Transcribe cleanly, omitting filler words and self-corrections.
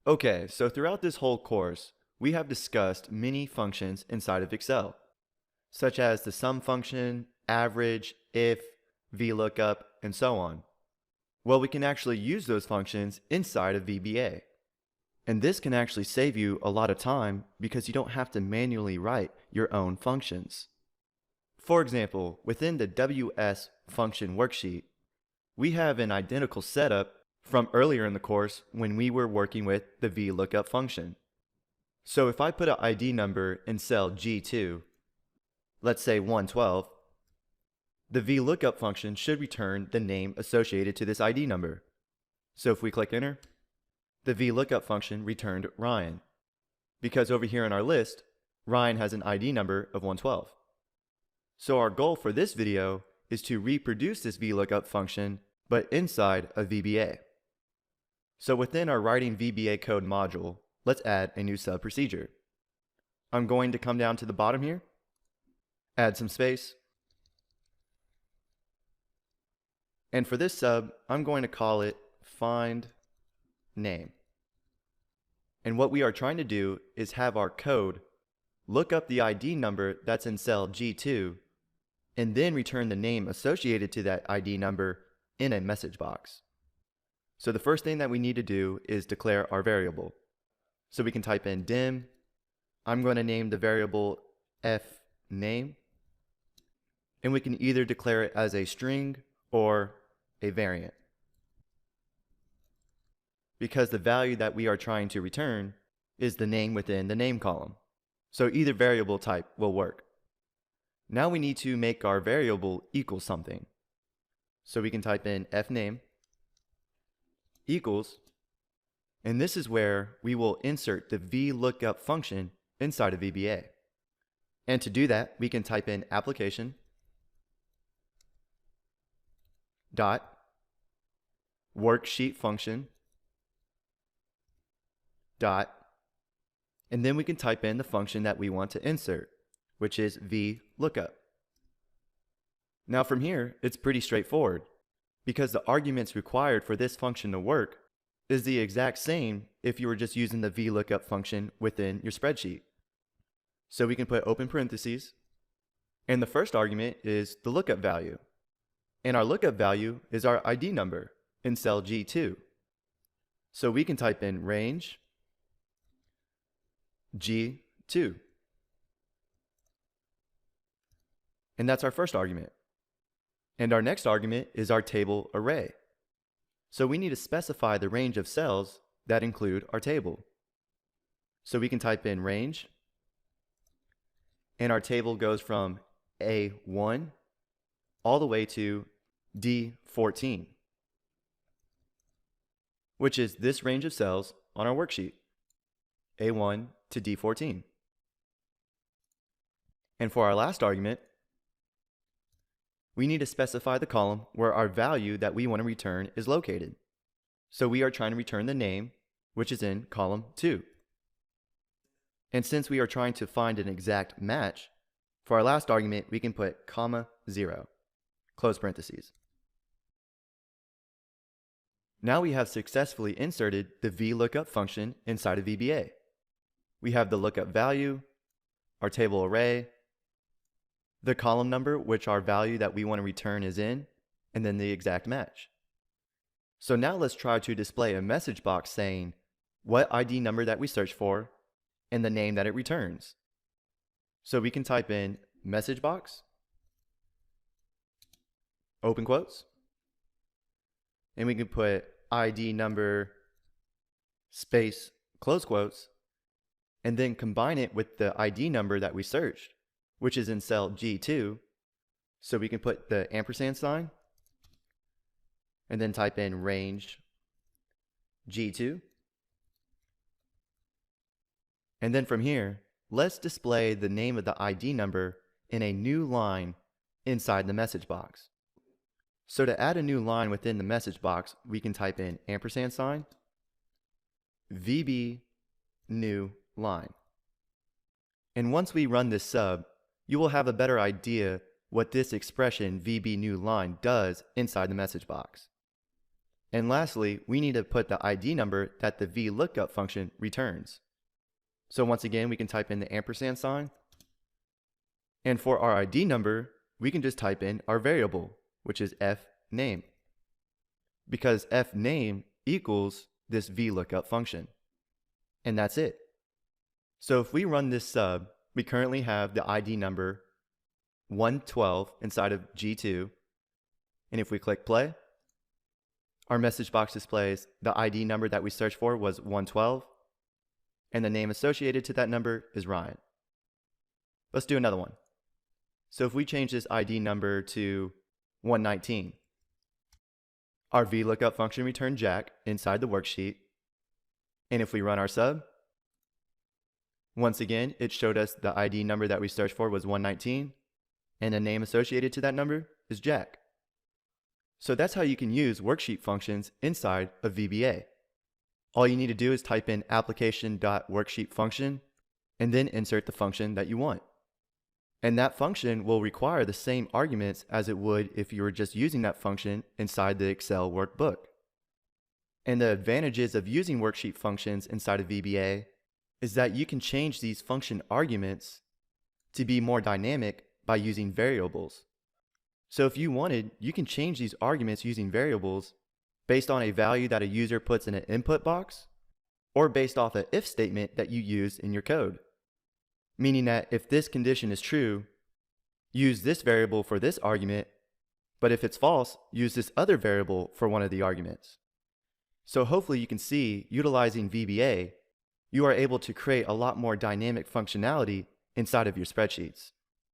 Okay, so throughout this whole course, we have discussed many functions inside of Excel, such as the sum function, average, if, VLOOKUP, and so on. Well, we can actually use those functions inside of VBA. And this can actually save you a lot of time because you don't have to manually write your own functions. For example, within the WS function worksheet, we have an identical setup from earlier in the course when we were working with the VLOOKUP function. So if I put an ID number in cell G2, let's say 112, the VLOOKUP function should return the name associated to this ID number. So if we click enter, the VLOOKUP function returned Ryan, because over here in our list, Ryan has an ID number of 112. So our goal for this video is to reproduce this VLOOKUP function, but inside of VBA. So within our writing VBA code module, let's add a new sub procedure. I'm going to come down to the bottom here, add some space, and for this sub, I'm going to call it find name. And what we are trying to do is have our code look up the ID number that's in cell G2 and then return the name associated to that ID number in a message box. So the first thing that we need to do is declare our variable. So we can type in dim. I'm going to name the variable fName, and we can either declare it as a string or a variant, because the value that we are trying to return is the name within the name column. So either variable type will work. Now we need to make our variable equal something. So we can type in fName equals, and this is where we will insert the VLOOKUP function inside of VBA. And to do that, we can type in application dot worksheet function dot, and then we can type in the function that we want to insert, which is VLOOKUP. Now from here, it's pretty straightforward, because the arguments required for this function to work is the exact same if you were just using the VLOOKUP function within your spreadsheet. So we can put open parentheses, and the first argument is the lookup value. And our lookup value is our ID number in cell G2. So we can type in range G2. And that's our first argument. And our next argument is our table array. So we need to specify the range of cells that include our table. So we can type in range, and our table goes from A1 all the way to D14, which is this range of cells on our worksheet, A1 to D14. And for our last argument, we need to specify the column where our value that we want to return is located. So we are trying to return the name, which is in column 2. And since we are trying to find an exact match, for our last argument, we can put comma 0, close parentheses. Now we have successfully inserted the VLOOKUP function inside of VBA. We have the lookup value, our table array, the column number, which our value that we want to return is in, and then the exact match. So now let's try to display a message box saying what ID number that we search for and the name that it returns. So we can type in message box, open quotes, and we can put ID number space close quotes, and then combine it with the ID number that we searched, which is in cell G2. So we can put the ampersand sign and then type in range G2. And then from here, let's display the name of the ID number in a new line inside the message box. So to add a new line within the message box, we can type in ampersand sign, VB new line. And once we run this sub, you will have a better idea what this expression VB new line does inside the message box. And lastly, we need to put the ID number that the VLOOKUP function returns. So once again, we can type in the ampersand sign. And for our ID number, we can just type in our variable, which is fName, because fName equals this VLOOKUP function. And that's it. So if we run this sub, we currently have the ID number 112 inside of G2. And if we click play, our message box displays the ID number that we searched for was 112, and the name associated to that number is Ryan. Let's do another one. So if we change this ID number to 119, our VLOOKUP function returned Jack inside the worksheet. And if we run our sub, once again, it showed us the ID number that we searched for was 119, and the name associated to that number is Jack. So that's how you can use worksheet functions inside of VBA. All you need to do is type in application.worksheetfunction and then insert the function that you want. And that function will require the same arguments as it would if you were just using that function inside the Excel workbook. And the advantages of using worksheet functions inside of VBA is that you can change these function arguments to be more dynamic by using variables. So if you wanted, you can change these arguments using variables based on a value that a user puts in an input box, or based off an if statement that you use in your code. Meaning that if this condition is true, use this variable for this argument, but if it's false, use this other variable for one of the arguments. So hopefully you can see, utilizing VBA, you are able to create a lot more dynamic functionality inside of your spreadsheets.